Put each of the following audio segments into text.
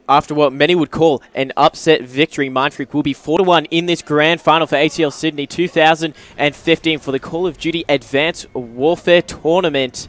after what many would call an upset victory, Mindfreak will be 4-1 in this grand final for ACL Sydney 2015 for the Call of Duty Advanced Warfare Tournament.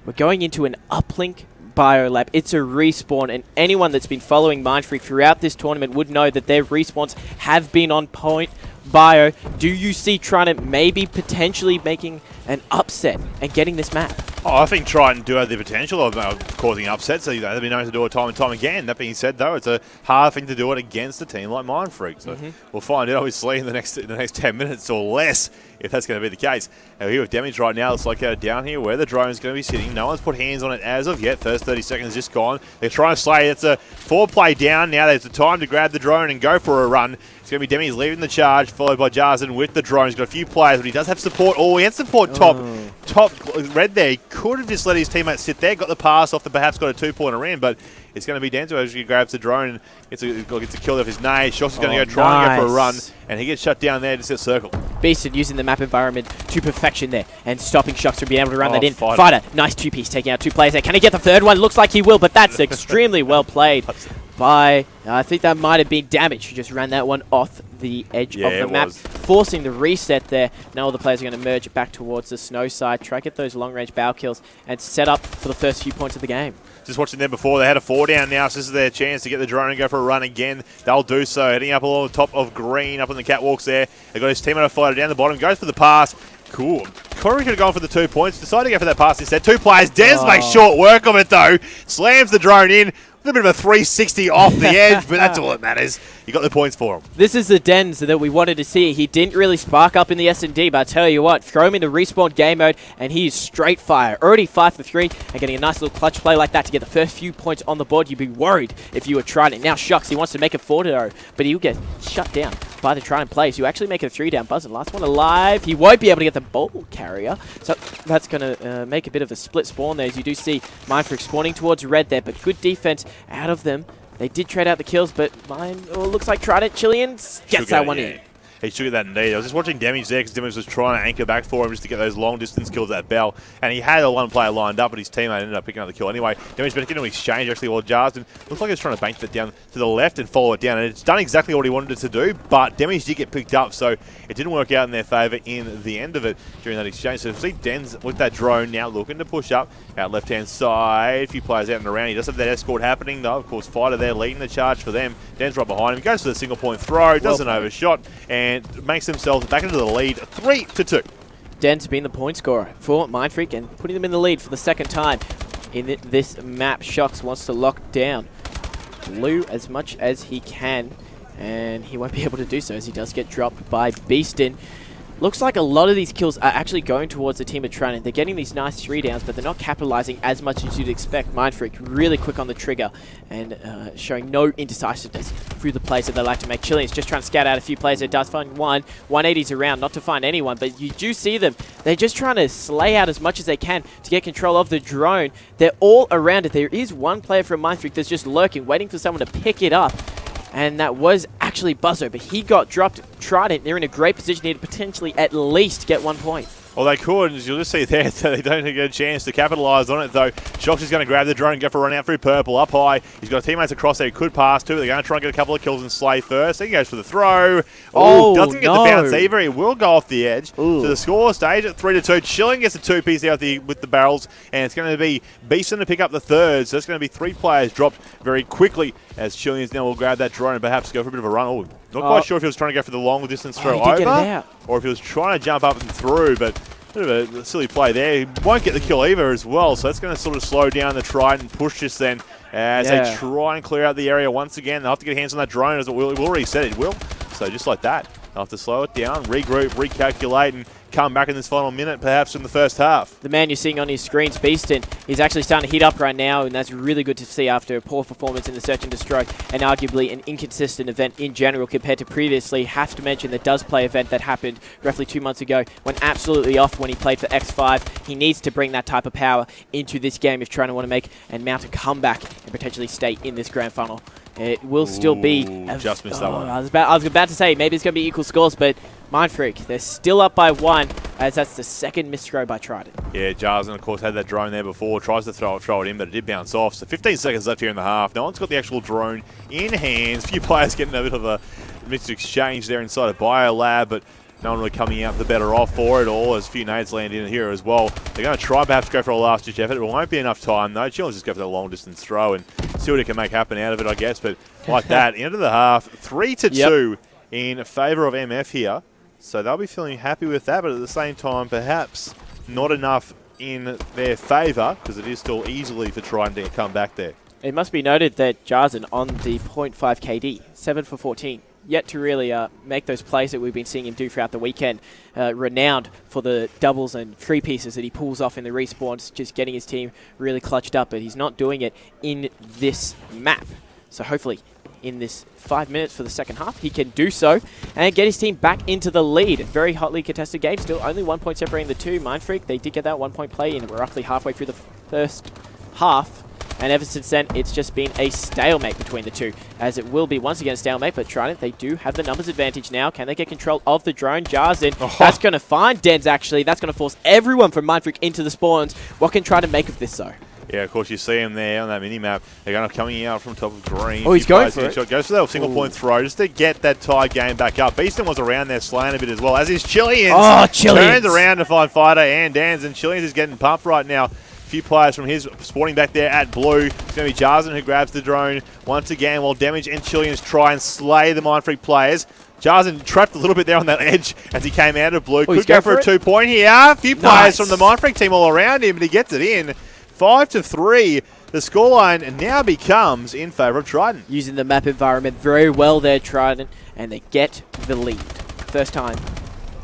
We're going into an uplink biolab. It's a respawn, and anyone that's been following Mindfreak throughout this tournament would know that their respawns have been on point. Bio, do you see TRIDENT maybe potentially making an upset and getting this map? Oh, I think TRIDENT do have the potential of causing upsets. So, they've been known to do it time and time again. That being said, though, it's a hard thing to do it against a team like Mindfreak. So we'll find out, obviously, in the next 10 minutes or less, if that's going to be the case. Now, here with Damage right now, looks like down here where the drone is going to be sitting. No one's put hands on it as of yet. First 30 seconds just gone. They're trying to slay. It's a 4-play down. Now there's the time to grab the drone and go for a run. It's going to be Demi's leading the charge, followed by Jarzen with the drone. He's got a few players, but he does have support. Oh, he has support top red there. He could have just let his teammates sit there, got the pass off, and perhaps got a 2-pointer in, but it's going to be Denzo as he grabs the drone and gets a kill off his nade. Shox is going to go try and go for a run, and he gets shut down there, just a circle. Beasted using the map environment to perfection there and stopping Shox from being able to run that in. Fighter, nice 2-piece, taking out 2 players there. Can he get the third one? Looks like he will, but that's extremely well played by, I think that might have been Damage, who just ran that one off the edge of the map, forcing the reset there. Now all the players are going to merge back towards the snow side, try to get those long-range bow kills, and set up for the first few points of the game. Just watching them before, they had a 4 down now, so this is their chance to get the drone and go for a run again. They'll do so, heading up along the top of green, up on the catwalks there. They've got his teammate fighter down the bottom, goes for the pass. Cool. Corey could have gone for the 2 points, decided to go for that pass instead. 2 players, Des makes short work of it though, slams the drone in. A bit of a 360 off the edge, but that's all that matters. You got the points for him. This is the Dens that we wanted to see. He didn't really spark up in the S&D, but I tell you what, throw him into respawn game mode, and he is straight fire. Already 5 for 3, and getting a nice little clutch play like that to get the first few points on the board. You'd be worried if you were TRIDENT. Now Shox, he wants to make it 4-0, but he'll get shut down by the TRIDENT players. You actually make it a 3-down buzzer. Last one alive. He won't be able to get the ball carrier, so that's going to make a bit of a split spawn there, as you do see Mindfreak spawning towards red there, but good defense out of them. They did trade out the kills, but looks like TRIDENT Chilean gets that one in. He should get that indeed. I was just watching Damage there because Damage was trying to anchor back for him just to get those long distance kills at Bell. And he had a one player lined up, but his teammate ended up picking up the kill anyway. Damage better get an exchange actually while Jarzen looks like he's trying to bank that down to the left and follow it down. And it's done exactly what he wanted it to do, but Damage did get picked up, so it didn't work out in their favour in the end of it during that exchange. So see Dens with that drone now looking to push up out left hand side. A few players out and around. He does have that escort happening though. Of course, Fighter there leading the charge for them. Dens right behind him. He goes for the single point throw, does an overshot, and makes himself back into the lead, 3-2. Dens being the point scorer for Mindfreak and putting them in the lead for the second time in this map. Shox wants to lock down Blue as much as he can, and he won't be able to do so as he does get dropped by Beastin. Looks like a lot of these kills are actually going towards the team of TRIDENT. They're getting these nice 3 downs, but they're not capitalizing as much as you'd expect. Mindfreak really quick on the trigger and showing no indecisiveness through the plays that they like to make. Chilean's just trying to scout out a few plays. It does find one. 180's around, not to find anyone, but you do see them. They're just trying to slay out as much as they can to get control of the drone. They're all around it. There is one player from Mindfreak that's just lurking, waiting for someone to pick it up. And that was actually Buzzo, but he got dropped. TRIDENT, they're in a great position here to potentially at least get 1 point. Well, they could, as you'll just see there, so they don't get a chance to capitalise on it, though. Shox is going to grab the drone and go for a run out through purple, up high. He's got teammates across there he could pass to. They're going to try and get a couple of kills and slay first. Then he goes for the throw. Oh, doesn't get the bounce either. He will go off the edge. To the score stage at 3-2. Chilling gets a 2-piece out with the barrels, and it's going to be Beeson to pick up the third. So it's going to be 3 players dropped very quickly as Chileans now will grab that drone and perhaps go for a bit of a run. Oh, not quite sure if he was trying to go for the long distance throw over, or if he was trying to jump up and through, but bit of a silly play there. He won't get the kill either as well, so that's going to sort of slow down the TRIDENT and push this then as they try and clear out the area once again. They'll have to get hands on that drone, as it will. We've already said it will. So just like that, they'll have to slow it down, regroup, recalculate, and come back in this final minute, perhaps in the first half. The man you're seeing on his screens, Beastin, is actually starting to heat up right now, and that's really good to see after a poor performance in the Search and Destroy, and arguably an inconsistent event in general compared to previously. Have to mention the Does Play event that happened roughly 2 months ago, went absolutely off when he played for X5. He needs to bring that type of power into this game if trying to want to make and mount a comeback and potentially stay in this grand final. It will still be... just missed that one. I was about to say, maybe it's going to be equal scores, but Mindfreak, they're still up by 1. as that's the second missed throw by Trident. Yeah, Jarzen, of course, had that drone there before. Tries to throw it in, but it did bounce off. So 15 seconds left here in the half. No one's got the actual drone in hands. A few players getting a bit of a mixed exchange there inside a biolab, but no one really coming out the better off for it all, as a few nades land in here as well. They're going to try perhaps go for a last-ditch effort. It won't be enough time, though. Chillins just go for the long-distance throw and see what he can make happen out of it, I guess. But like that, into the half, 3-2 in favour of MF here. So they'll be feeling happy with that, but at the same time, perhaps not enough in their favour, because it is still easily for Trident to come back there. It must be noted that Jarzen on the 0.5 KD, 7 for 14. Yet to really make those plays that we've been seeing him do throughout the weekend. Renowned for the doubles and three pieces that he pulls off in the respawns, just getting his team really clutched up, but he's not doing it in this map. So hopefully in this 5 minutes for the second half, he can do so and get his team back into the lead. Very hotly contested game, still only 1 point separating the two. Mindfreak, they did get that 1 point play in. We're roughly halfway through the first half. And ever since then, it's just been a stalemate between the two, as it will be once again a stalemate, but Trident, they do have the numbers advantage now. Can they get control of the drone? Jarzen, that's going to find Dens, actually. That's going to force everyone from Mindfreak into the spawns. What can Trident make of this, though? Yeah, of course, you see him there on that mini-map. They're going to coming out from top of green. Oh, he's going for it. Goes for that single-point throw just to get that tied game back up. Beeston was around there slaying a bit as well, as is Chillians. Oh, Chillians. Turns around to find Fighter and Dans, and Chillians is getting pumped right now. Few players from his spawning back there at blue. It's going to be Jarzen who grabs the drone once again, while Damage and Chillians try and slay the Mindfreak players. Jarzen trapped a little bit there on that edge as he came out of blue. Could go for a 2-point here. A few players from the Mindfreak team all around him, but he gets it in. 5-3. The scoreline now becomes in favour of Trident. Using the map environment very well there, Trident, and they get the lead. First time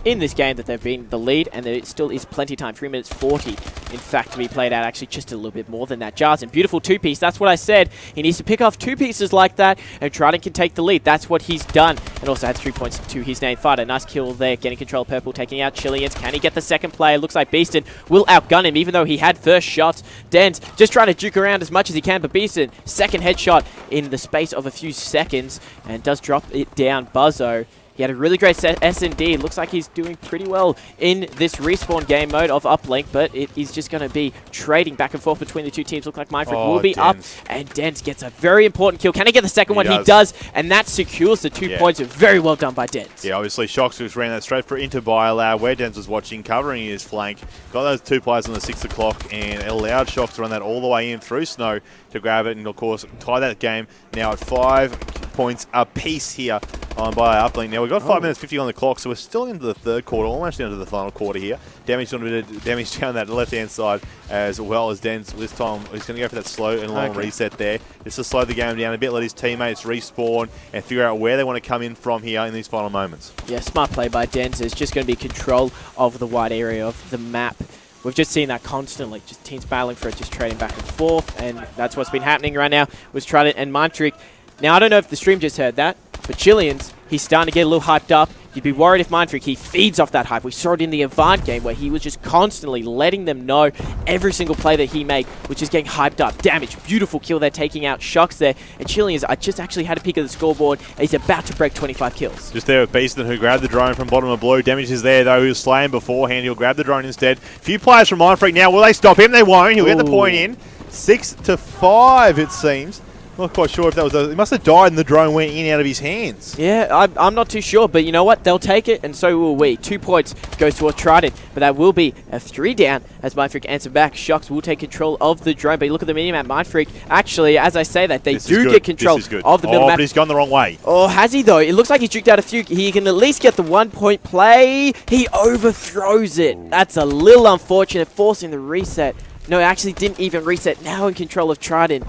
in this game that they've been the lead, and there still is plenty of time. 3 minutes 40, in fact, to be played out. Actually, just a little bit more than that. Jarzen, beautiful two-piece. That's what I said. He needs to pick off two pieces like that, and Trident can take the lead. That's what he's done. And also had 3 points to his name. Fighter, nice kill there, getting control of purple, taking out Chillians. Can he get the second player? Looks like Beeston will outgun him, even though he had first shots. Dens just trying to juke around as much as he can, but Beeston, second headshot in the space of a few seconds, and does drop it down. Buzzo, he had a really great S&D. Looks like he's doing pretty well in this respawn game mode of uplink, but it is just going to be trading back and forth between the two teams. Look like Mindfreak will be up, and Dens gets a very important kill. Can he get the second one? He does, and that secures the 2 points. Very well done by Dens. Yeah, obviously Shox just ran that straight into Biolab, where Dens was watching, covering his flank. Got those two players on the 6 o'clock, and it allowed Shox to run that all the way in through snow to grab it, and of course tie that game now at 5 points apiece here on by uplink. Now we've got 5 minutes 50 on the clock, so we're still into the third quarter, almost into the final quarter here. Damage doing a bit of damage down that left-hand side, as well as Dens this time. He's going to go for that slow and long reset there, just to slow the game down a bit, let his teammates respawn and figure out where they want to come in from here in these final moments. Yeah, smart play by Dens. It's just going to be control of the wide area of the map. We've just seen that constantly, just teams battling for it, just trading back and forth, and that's what's been happening right now with Trident and Mindfreak. Now, I don't know if the stream just heard that, but Chillians, he's starting to get a little hyped up. You'd be worried if Mindfreak, he feeds off that hype. We saw it in the Avant game where he was just constantly letting them know every single play that he made, which is getting hyped up. Damage, beautiful kill there, taking out Shox there. And Chillians, I just actually had a peek at the scoreboard, and he's about to break 25 kills. Just there with Beeston, who grabbed the drone from bottom of blue. Damage is there, though. He was slain beforehand. He'll grab the drone instead. Few players from Mindfreak now. Will they stop him? They won't. He'll get the point in. 6-5, it seems. Not quite sure if that was... He must have died and the drone went in out of his hands. Yeah, I'm not too sure, but you know what? They'll take it, and so will we. 2 points goes towards Trident, but that will be a 3 down as Mindfreak answer back. Shox will take control of the drone, but you look at the minimap, Mindfreak, actually, as I say that, they do get control of the middle map. But he's gone the wrong way. Oh, has he, though? It looks like he's juked out a few. He can at least get the 1 point play. He overthrows it. That's a little unfortunate, forcing the reset. No, it actually didn't even reset. Now in control of Trident.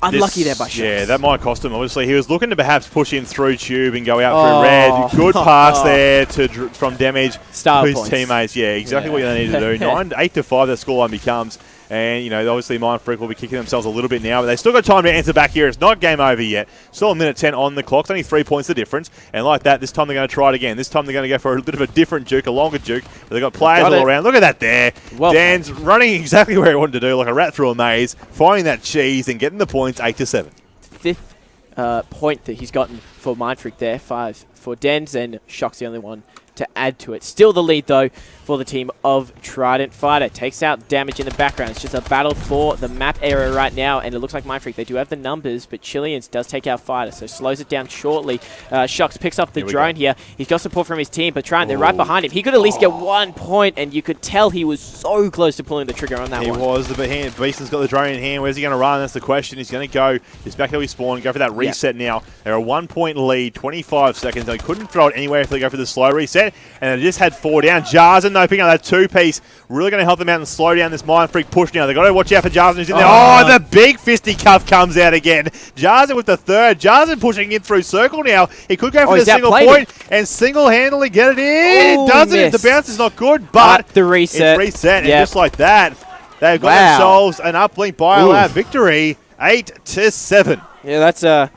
Unlucky there by Shox. Yeah, that might cost him. Obviously, he was looking to perhaps push in through tube and go out through red. Good pass there from Damage to his teammates. Yeah, exactly what they need to do. 8-5 that scoreline becomes. And, you know, obviously Mindfreak will be kicking themselves a little bit now, but they've still got time to answer back here. It's not game over yet. Still a minute 10 on the clock. It's only 3 points the difference. And like that, this time they're going to try it again. This time they're going to go for a bit of a different juke, a longer juke. But they've got players all around. Look at that there. Well, Dan's running exactly where he wanted to do, like a rat through a maze, finding that cheese and getting the points 8-7. 5th point that he's gotten for Mindfreak there. 5 for Dens, and Shox the only one to add to it. Still the lead, though, for the team of Trident. Fighter takes out damage in the background. It's just a battle for the map area right now, and it looks like Mindfreak, they do have the numbers, but Chileans does take out Fighter, so slows it down shortly. Shocks picks up the drone here. He's got support from his team, but Trident, they're right behind him. He could at least get 1 point, and you could tell he was so close to pulling the trigger on that one. He was. Beaston's got the drone in hand. Where's he going to run? That's the question. He's going to go. He's back how he spawned. Go for that reset now. They're a 1 point lead, 25 seconds. They couldn't throw it anywhere if they go for the slow reset, and they just had 4 down. Jarzen, though, picking up that 2-piece. Really going to help them out and slow down this Mindfreak push now. They've got to watch out for Jarzen who's in there. Oh, the big fisticuff comes out again. Jarzen with the third. Jarzen pushing in through circle now. He could go for the single point and single-handedly get it in. Doesn't it? The bounce is not good, but the reset. It's reset, and just like that, they've got themselves an uplink Biolab victory, 8-7. Yeah, that's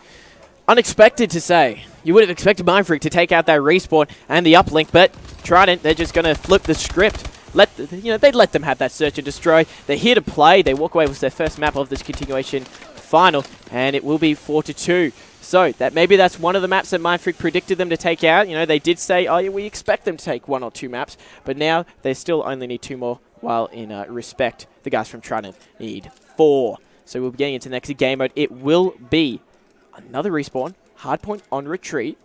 unexpected to say. You would have expected Mindfreak to take out that respawn and the uplink, but Trident, they're just going to flip the script. They'd let them have that search and destroy. They're here to play. They walk away with their first map of this continuation final, and it will be 4-2. So maybe that's one of the maps that Mindfreak predicted them to take out. They did say, oh, yeah, we expect them to take 1 or 2 maps, but now they still only need 2 more, while in respect, the guys from Trident need 4. So we'll be getting into the next game mode. It will be another respawn, hardpoint on retreat,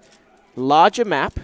larger map,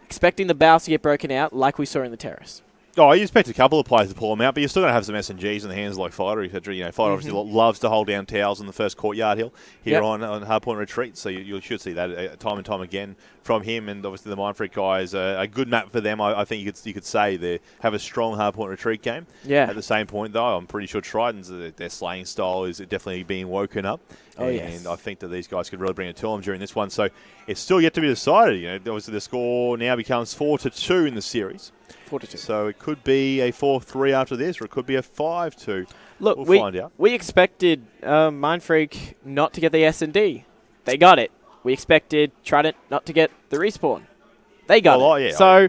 expecting the bows to get broken out like we saw in the Terrace. Oh, you expect a couple of players to pull them out, but you're still going to have some SNGs in the hands like Fighter, etc. Fighter obviously loves to hold down towers on the first courtyard hill here on Hardpoint Retreat, so you should see that time and time again from him. And obviously the Mindfreak guys, a good map for them. I think you could say they have a strong Hardpoint Retreat game. Yeah. At the same point, though, I'm pretty sure Trident's their slaying style is definitely being woken up. Oh, and I think that these guys could really bring it to them during this one. So it's still yet to be decided. Obviously the score now becomes 4-2 in the series. 4-2. So it could be a 4-3 after this, or it could be a 5-2. Look, we'll find out. We expected Mindfreak not to get the S&D. They got it. We expected Trident not to get the respawn. They got it. Yeah, so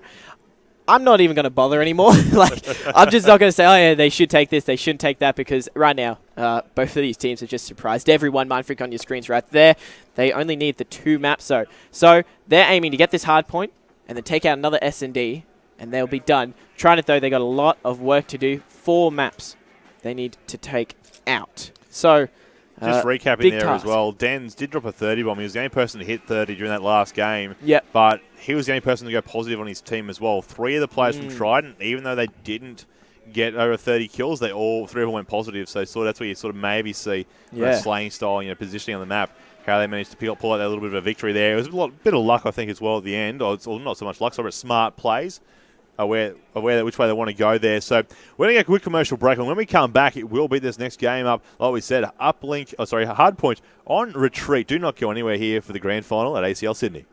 I'm not even going to bother anymore. I'm just not going to say, oh, yeah, they should take this, they shouldn't take that, because right now, both of these teams have just surprised everyone. Mindfreak on your screens right there. They only need the 2 maps, though. So they're aiming to get this hard point and then take out another S&D, and they'll be done. Trident, though, they got a lot of work to do. 4 maps they need to take out. So just recapping there as well, Dens did drop a 30 bomb. He was the only person to hit 30 during that last game. Yep. But he was the only person to go positive on his team as well. 3 of the players from Trident, even though they didn't get over 30 kills, 3 of them went positive. So that's where you sort of maybe see a slaying style, positioning on the map, how they managed to pull out that little bit of a victory there. It was a bit of luck, I think, as well at the end. Or not so much luck, but smart plays. Aware which way they want to go there. So we're going to get a quick commercial break, and when we come back, it will be this next game up. Like we said, Hardpoint on retreat. Do not go anywhere here for the grand final at ACL Sydney.